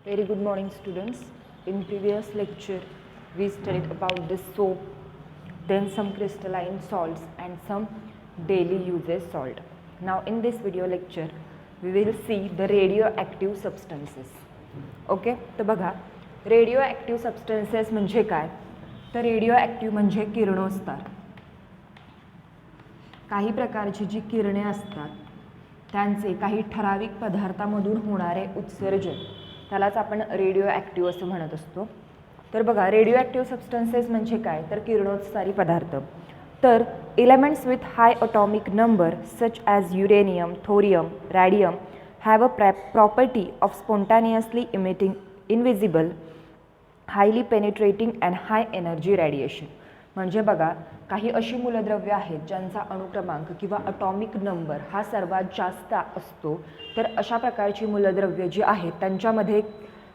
Very good morning, students. In previous lecture we studied about the soap, then some crystalline salts and some daily uses salt. Now in this video lecture we will see the radioactive substances. Okay, तर बघा radio substances म्हणजे काय, तर radio म्हणजे किरणोत्सार. काही प्रकारची जी किरणे असतात त्यांचे काही ठराविक पदार्थामधून होणारे उत्सर्जन, त्यालाच आपण रेडिओ असं म्हणत असतो. तर बघा रेडिओ सबस्टन्सेस म्हणजे काय, तर किरणोत्सारी पदार्थ. तर elements with high atomic number such as uranium, thorium, radium have a property of spontaneously emitting invisible, highly penetrating and high energy radiation. म्हणजे बघा काही अशी मूलद्रव्ये आहेत ज्यांचा अणुक्रमांक किंवा अटॉमिक नंबर हा सर्वात जास्त असतो. तर अशा प्रकारची मूलद्रव्ये जी आहेत त्यांच्यामध्ये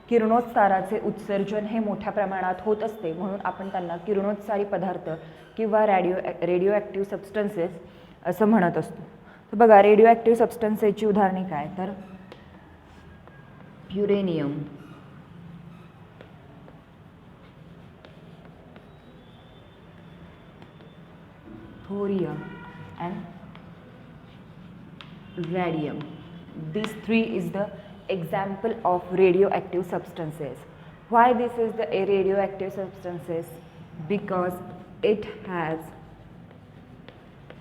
किरणोत्साराचे उत्सर्जन हे मोठ्या प्रमाणात होत असते, म्हणून आपण त्यांना किरणोत्सारी पदार्थ किंवा रेडिओ सबस्टन्सेस असं म्हणत असतो. तर बघा रेडिओ सबस्टन्सेसची उदाहरणे काय, तर uranium, thorium and radium. These three is the example of radioactive substances. Why this is the radioactive substances? Because it has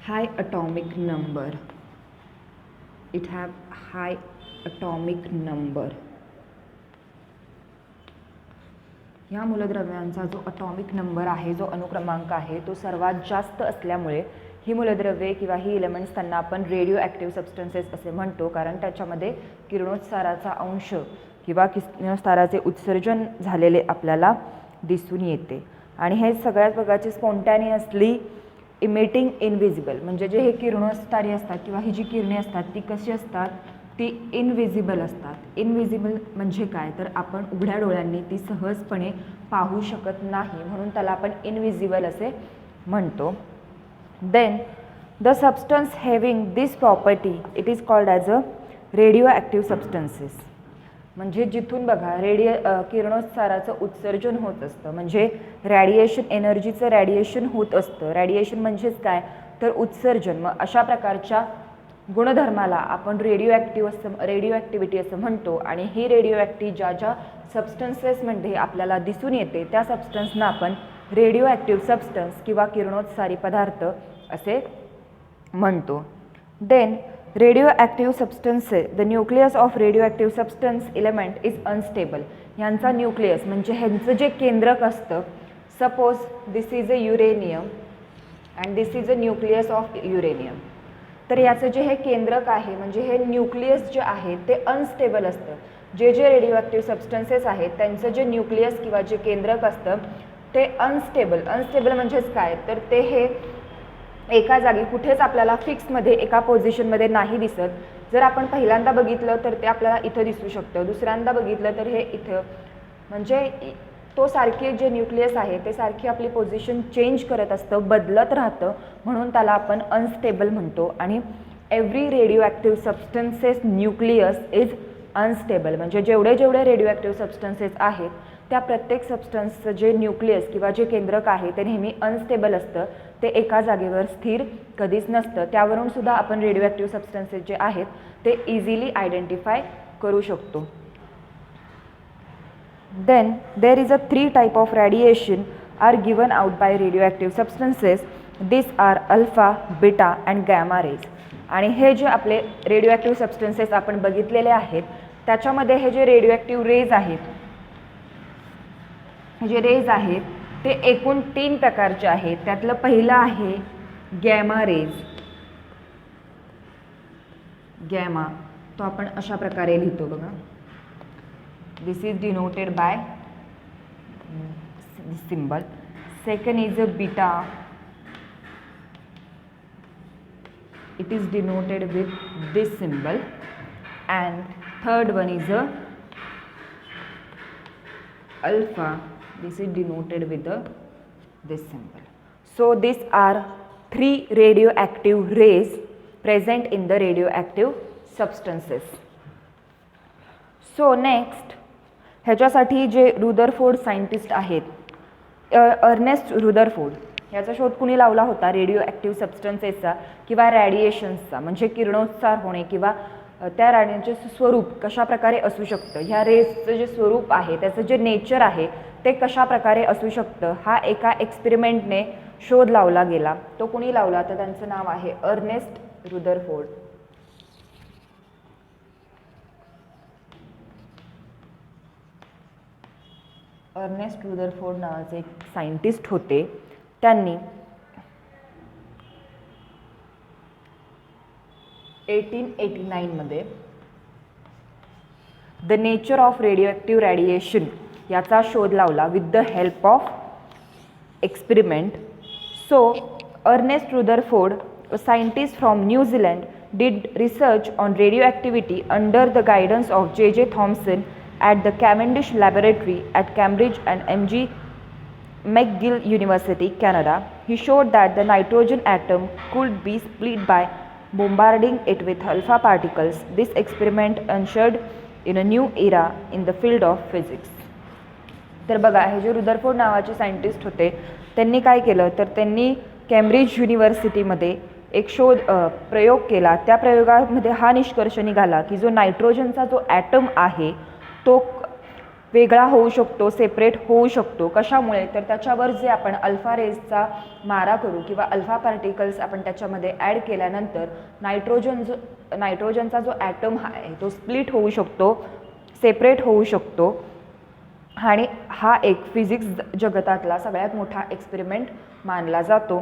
high atomic number. It have high atomic number. या मूलद्रव्यांचा जो अटॉमिक नंबर आहे, जो अणुक्रमांक आहे, तो सर्वात जास्त असल्यामुळे ही मूलद्रव्ये किंवा ही एलिमेंट्स त्यांना आपण रेडिओ सबस्टन्सेस असे म्हणतो, कारण त्याच्यामध्ये किरणोत्साराचा अंश किंवा किरणोत्साराचे उत्सर्जन झालेले आपल्याला दिसून येते. आणि हे सगळ्यात प्रकारचे स्पॉन्टॅनियसली इमिटिंग इनव्हिजिबल, म्हणजे जे हे किरणोत्सारी असतात किंवा ही जी किरणे असतात ती कशी असतात, ती इनव्हिजिबल असतात. इनव्हिजिबल म्हणजे काय, तर आपण उघड्या डोळ्यांनी ती सहजपणे पाहू शकत नाही, म्हणून त्याला आपण इनव्हिजिबल असे म्हणतो. Then the substance having this property it is called as a radio substances. म्हणजे जिथून बघा किरणोत्साराचं उत्सर्जन होत असतं, म्हणजे एनर्जीचं रॅडिएशन होत असतं. रॅडिएशन म्हणजेच काय, तर उत्सर्जन. मग अशा प्रकारच्या गुणधर्माला आपण रेडिओ असं म्हणतो. आणि ही ज्या ज्या सबस्टन्सेसमध्ये आपल्याला दिसून येते त्या सबस्टन्सना आपण रेडिओ सबस्टन्स किंवा किरणोत्सारी पदार्थ असे म्हणतो. Then radio substances, the nucleus of radio substance element is unstable. यांचा न्यूक्लियस म्हणजे ह्यांचं जे केंद्रक असतं, suppose this is a uranium and this is a nucleus of uranium. तर याचं जे हे केंद्रक आहे, म्हणजे हे न्यूक्लियस जे आहे ते अनस्टेबल असतं. जे रेडिओ सबस्टन्सेस आहेत त्यांचं जे न्यूक्लियस किंवा जे केंद्रक असतं ते अनस्टेबल म्हणजेच काय, तर ते हे एका जागी कुठेच आपल्याला फिक्समध्ये एका पोझिशनमध्ये नाही दिसत. जर आपण पहिल्यांदा बघितलं तर ते आपल्याला इथं दिसू शकतं, दुसऱ्यांदा बघितलं तर हे इथं, म्हणजे तो सारखे जे न्यूक्लियस आहे ते सारखी आपली पोझिशन चेंज करत असतं, बदलत राहतं, म्हणून त्याला आपण अनस्टेबल म्हणतो. आणि every radio substances nucleus is unstable, म्हणजे जेवढे रेडिओ सबस्टन्सेस आहेत त्या प्रत्येक सबस्टन्सचं जे न्यूक्लियस किंवा जे केंद्रक आहे ते नेहमी अनस्टेबल असतं, ते एका जागेवर स्थिर कधीच नसतं. त्यावरून सुद्धा आपण रेडिओ सबस्टन्सेस जे आहेत ते इझिली आयडेंटिफाय करू शकतो. Then there is a 3 type of radiation are given out by radioactive substances. These are alpha, beta and gamma rays. आणि हे जे आपले रेडिओ सबस्टन्सेस आपण बघितलेले आहेत त्याच्यामध्ये हे जे रेडिओ रेज आहेत, जे रेज आहेत ते एकूण 3 प्रकारचे आहेत. त्यातलं पहिलं आहे गॅमा रेज. गॅमा तो आपण अशा प्रकारे लिहितो बघा. This is denoted by this symbol. Second is a beta. It is denoted with this symbol. And third one is a alpha. This is denoted with this symbol. So these are 3 radioactive rays present in the radioactive substances. So next, ह्याच्यासाठी जे Rutherford scientist आहेत, Ernest Rutherford, ह्याचा शोध कुणी लावला होता? Radio active सबस्टन्सेसचा किंवा रॅडिएशन्सचा, म्हणजे किरणोत्सार होणे किंवा त्या राड्यांचे स्वरूप कशा प्रकारे असू शकतं, ह्या रेसचं जे स्वरूप आहे त्याचं जे नेचर आहे ते कशा प्रकारे असू शकतं, हा एका एक्सपेरिमेंटने शोध लावला गेला. तो कुणी लावला? तर त्यांचं नाव आहे अर्नेस्ट रुदरफोर्ड. अर्नेस्ट रुदरफोर्ड नावाचे एक सायंटिस्ट होते. त्यांनी 1889 मध्ये the nature of radio active radiation याचा शोध लावला with the help of experiment. So Ernest Rutherford, a scientist from New Zealand, did research on radioactivity under the guidance of J.J. Thomson at the Cavendish Laboratory at Cambridge and M.G. McGill University, Canada. He showed that the nitrogen atom could be split by bombarding it with alpha particles. This experiment ushered in a new era in the field of physics. तर बघा, हे जे Rutherford नावाचे scientist होते त्यांनी काय केलं तर त्यांनी कॅम्ब्रिज युनिव्हर्सिटीमध्ये एक प्रयोग केला. त्या प्रयोगामध्ये हा निष्कर्ष निघाला की जो नायट्रोजनचा जो ॲटम आहे तो वेगळा होऊ शकतो, सेपरेट होऊ शकतो. कशामुळे? तर त्याच्यावर जे आपण अल्फा रेजचा मारा करू किंवा अल्फा पार्टिकल्स आपण त्याच्यामध्ये ॲड केल्यानंतर नायट्रोजनचा जो ॲटम आहे तो स्प्लिट होऊ शकतो, सेपरेट होऊ शकतो. आणि हा एक फिजिक्स जगतातला सगळ्यात मोठा एक्सपेरिमेंट मानला जातो.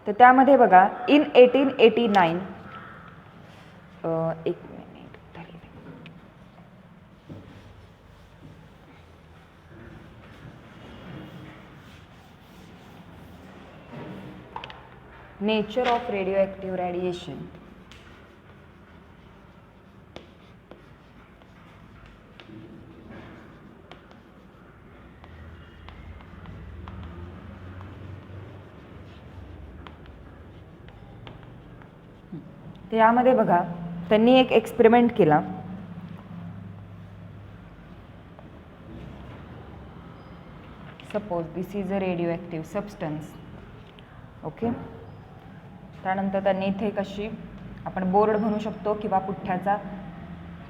तर त्यामध्ये बघा, इन 1889 एक minute, nature of radio active radiation. यामध्ये बघा, त्यांनी एक एक्सपेरिमेंट केला. Suppose this is a radio active substance. Okay, त्यानंतर त्यांनी इथे कशी आपण बोर्ड म्हणू शकतो किंवा पुठ्ठ्याचा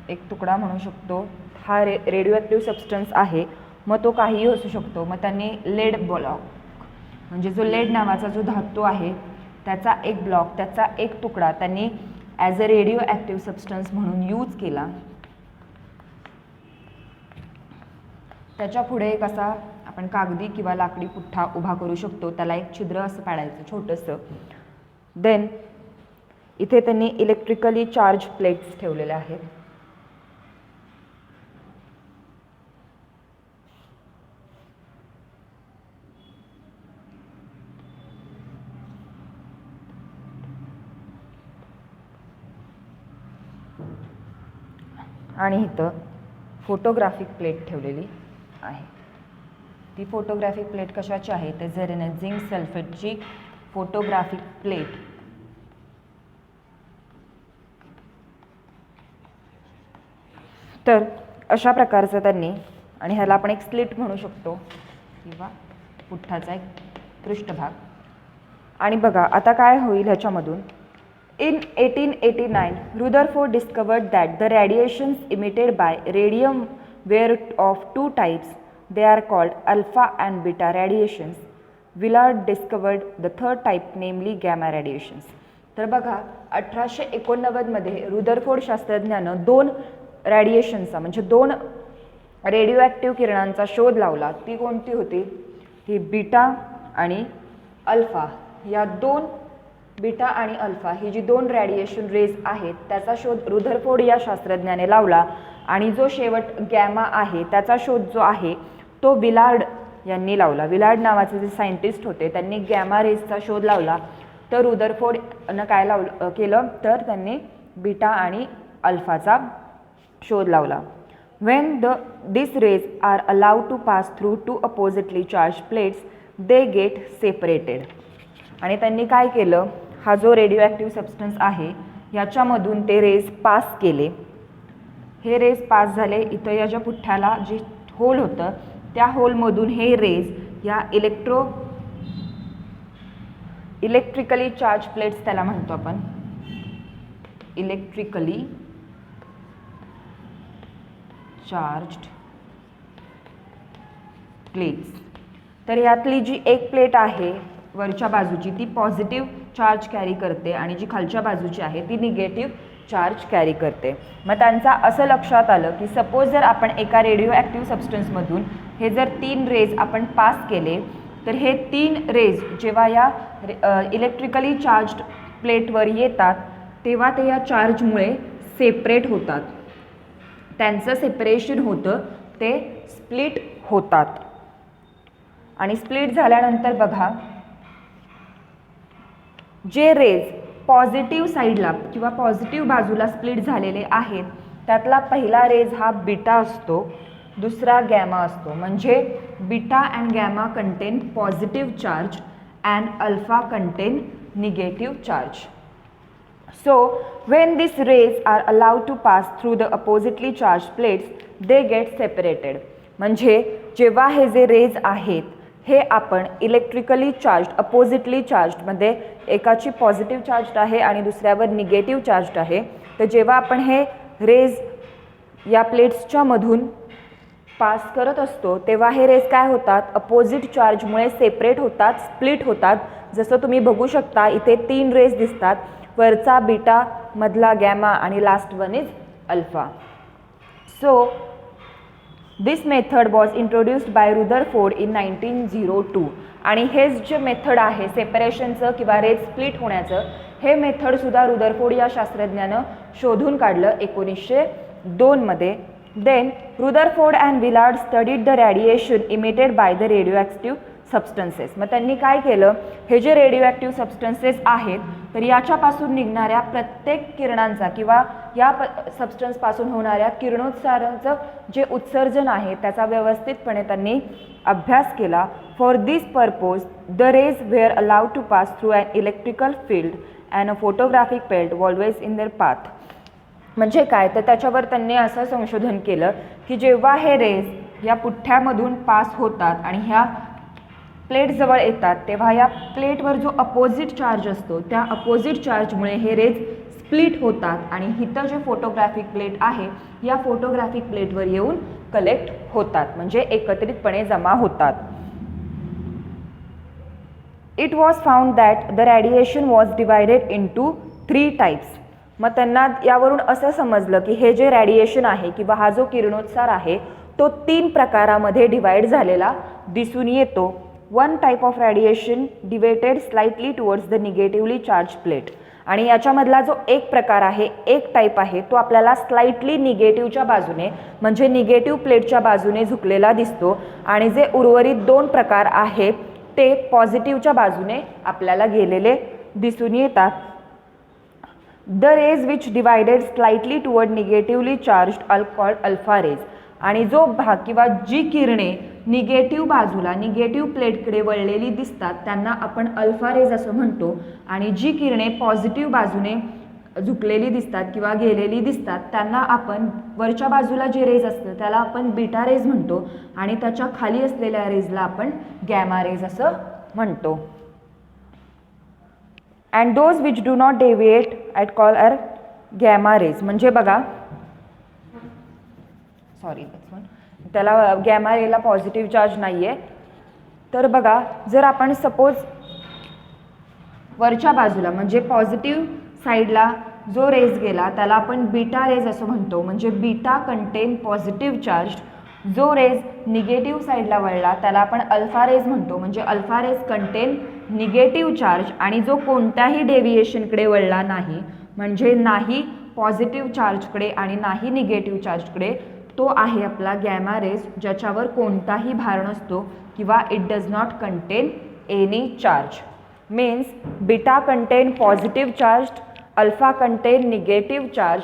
एक तुकडा म्हणू शकतो. हा रेडिओ ॲक्टिव्ह सबस्टन्स आहे, मग तो काहीही असू शकतो. मग त्यांनी लेड ब्लॉक, म्हणजे जो लेड नावाचा जो धातू आहे त्याचा एक ब्लॉक, त्याचा एक तुकडा त्यांनी as a radio active substance म्हणून यूज केला. त्याच्या पुढे एक असा आपण कागदी किंवा लाकडी पुठ्ठा उभा करू शकतो, त्याला एक छिद्र असं पाडायचं छोटंसं. देन इथे त्यांनी इलेक्ट्रिकली चार्ज प्लेट्स ठेवलेल्या आहेत. आणि इथं फोटोग्राफिक प्लेट ठेवलेली आहे. ती फोटोग्राफिक प्लेट कशाची आहे? तर झेरेन झिंक सल्फेटची फोटोग्राफिक प्लेट. तर अशा प्रकारचं त्यांनी, आणि ह्याला आपण एक स्लिट म्हणू शकतो किंवा पुठ्ठाचा एक पृष्ठभाग. आणि बघा आता काय होईल ह्याच्यामधून. In 1889, Rutherford discovered that the radiations emitted by radium were of two types. They are called alpha and beta radiations. Villard discovered the third type, namely gamma radiations. तर बघा, 1889 मध्ये रुदरफोर्ड शास्त्रज्ञानं दोन रॅडिएशनचा म्हणजे दोन रेडिओ ॲक्टिव्ह किरणांचा शोध लावला. ती कोणती होती? ही बीटा आणि अल्फा. या दोन बीटा आणि अल्फा ही जी दोन रॅडिएशन रेज आहेत त्याचा शोध रुदरफोर्ड या शास्त्रज्ञाने लावला. आणि जो शेवट गॅमा आहे त्याचा शोध जो आहे तो विलार्ड यांनी लावला. विलार्ड नावाचे जे सायंटिस्ट होते त्यांनी गॅमा रेजचा शोध लावला. तर रुदरफोर्डनं काय केलं तर त्यांनी बीटा आणि अल्फाचा शोध लावला. When these rays are allowed to pass through two oppositely charged plates, they get separated. आणि त्यांनी काय केलं, हा जो रेडिओ ॲक्टिव्ह सबस्टन्स आहे याच्यामधून ते रेज पास केले. हे रेज पास झाले, इथं या ज्या पुठ्ठ्याला जी होल होतं, त्या होलमधून हे रेज या इलेक्ट्रिकली चार्ज प्लेट्स त्याला म्हणतो आपण, इलेक्ट्रिकली चार्ज्ड प्लेट्स. तर यातली जी एक प्लेट आहे वरच्या बाजूची ती पॉझिटिव्ह चार्ज कॅरी करते आणि जी खालच्या बाजूची आहे ती निगेटिव्ह चार्ज कॅरी करते. मग त्यांचा असं लक्षात आलं की सपोज जर आपण एका रेडिओ ॲक्टिव्ह सबस्टन्समधून हे जर 3 रेज आपण पास केले तर हे 3 रेज जेव्हा या इलेक्ट्रिकली चार्ज्ड प्लेटवर येतात तेव्हा ते या चार्जमुळे सेपरेट होतात. त्यांचं सेपरेशन होतं, ते स्प्लिट होतात. आणि स्प्लिट झाल्यानंतर बघा, जे रेज पॉझिटिव्ह साईडला किंवा पॉझिटिव्ह बाजूला स्प्लिट झालेले आहेत त्यातला पहिला रेज हा बीटा असतो, दुसरा गॅमा असतो. म्हणजे beta and gamma content positive charge and alpha contain negative charge. So when these rays are allowed to pass through the oppositely charged plates, they get separated. म्हणजे जेव्हा हे जे रेज आहेत हे आपण इलेक्ट्रिकली चार्ज्ड अपोजिटली चार्ज्डमध्ये एकाची positive charged आहे आणि दुसऱ्यावर निगेटिव्ह चार्ज्ड आहे, तर जेव्हा आपण हे रेज या प्लेट्सच्या मधून पास करत असतो तेव्हा हे रेज काय होतात, अपोजिट चार्जमुळे सेपरेट होतात, स्प्लिट होतात. जसं तुम्ही बघू शकता इथे 3 रेज दिसतात, वरचा बीटा, मधला गॅमा आणि last one is alpha. So this method was introduced by Rutherford in 1902. आणि हेच जे मेथड आहे सेपरेशनचं किंवा रेज स्प्लिट होण्याचं, हे मेथडसुद्धा रुदरफोर्ड या शास्त्रज्ञानं शोधून काढलं 1902 मध्ये. Then Rutherford and Willard studied the radiation emitted by the radio substances. मग त्यांनी काय केलं, हे जे रेडिओ ॲक्टिव्ह सबस्टन्सेस आहेत तर याच्यापासून निघणाऱ्या प्रत्येक किरणांचा किंवा या सबस्टन्सपासून होणाऱ्या किरणोत्साराचं जे उत्सर्जन आहे त्याचा व्यवस्थितपणे त्यांनी अभ्यास केला. For this purpose the rays were allowed to pass through an electrical field and a photographic plate always in their path. म्हणजे काय, तर त्याच्यावर त्यांनी असं संशोधन केलं की जेव्हा हे रेज या पुठ्ठ्यामधून पास होतात आणि ह्या प्लेटजवळ येतात तेव्हा या प्लेटवर जो अपोजिट चार्ज असतो त्या अपोजिट चार्जमुळे हे रेज स्प्लिट होतात आणि इथं जे फोटोग्राफिक प्लेट आहे या फोटोग्राफिक प्लेटवर येऊन कलेक्ट होतात, म्हणजे एकत्रितपणे जमा होतात. It was found that the radiation was divided into 3 types. मग त्यांना यावरून असं समजलं की हे जे रेडिएशन आहे किंवा हा जो किरणोत्सार आहे तो 3 प्रकारामध्ये डिवाइड झालेला दिसून येतो. One type of radiation deviated slightly towards the negatively charge plate. आणि याच्यामधला जो एक प्रकार आहे, एक टाईप आहे, तो आपल्याला स्लाइटली निगेटिव्हच्या बाजूने म्हणजे निगेटिव्ह प्लेटच्या बाजूने झुकलेला दिसतो. आणि जे उर्वरित 2 प्रकार आहेत ते पॉझिटिव्हच्या बाजूने आपल्याला गेलेले दिसून येतात. The rays which divided slightly toward negatively charged are called alpha rays. आणि जो भाग किंवा जी किरणे निगेटिव्ह बाजूला निगेटिव्ह प्लेटकडे वळलेली दिसतात त्यांना आपण अल्फा रेज असं म्हणतो. आणि जी किरणे पॉझिटिव्ह बाजूने झुकलेली दिसतात किंवा गेलेली दिसतात त्यांना आपण वरच्या बाजूला जे रेज असतं त्याला आपण बीटा रेज म्हणतो आणि त्याच्या खाली असलेल्या रेजला आपण गॅमा रेज असं म्हणतो. And those which do not deviate at all are gamma rays. म्हणजे बघा, सॉरी त्याला गॅमा रेला पॉझिटिव्ह चार्ज नाही आहे. तर बघा, जर आपण सपोज वरच्या बाजूला म्हणजे पॉझिटिव्ह साईडला जो रेज गेला त्याला आपण बीटा रेज असं म्हणतो, म्हणजे बीटा कंटेन पॉझिटिव्ह चार्ज. जो रेज निगेटिव्ह साईडला वळला त्याला आपण अल्फा रेज म्हणतो, म्हणजे alpha rays contain negative charge. आणि जो कोणत्याही डेव्हिएशनकडे वळला नाही म्हणजे नाही पॉझिटिव्ह चार्जकडे आणि नाही निगेटिव्ह चार्जकडे, तो आहे आपला गॅमा रेज, ज्याच्यावर कोणताही भार नसतो किंवा it does not contain any charge. Means beta contain positive charged, alpha contain negative charge,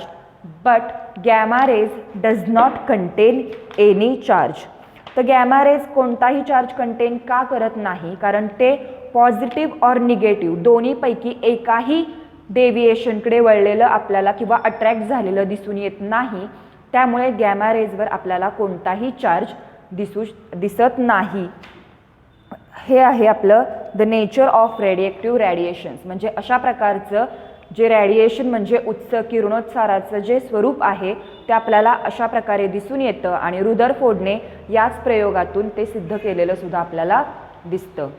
but gamma rays does not contain any charge. तर गॅमा रेज कोणताही चार्ज कंटेन का करत नाही, कारण ते पॉझिटिव्ह और निगेटिव्ह दोन्हीपैकी एकाही डेव्हिएशनकडे वळलेलं आपल्याला किंवा अट्रॅक्ट झालेलं दिसून येत नाही. त्यामुळे गॅमा रेजवर आपल्याला कोणताही चार्ज दिसत नाही. हे आहे आपलं द नेचर ऑफ रेडिएक्टिव्ह रॅडिएशन्स. म्हणजे अशा प्रकारचं जे रॅडिएशन म्हणजे उच्च किरणोत्साराचं जे स्वरूप आहे ते आपल्याला अशा प्रकारे दिसून येतं आणि रुदरफोर्डने याच प्रयोगातून ते सिद्ध केलेलं सुद्धा आपल्याला दिसतं.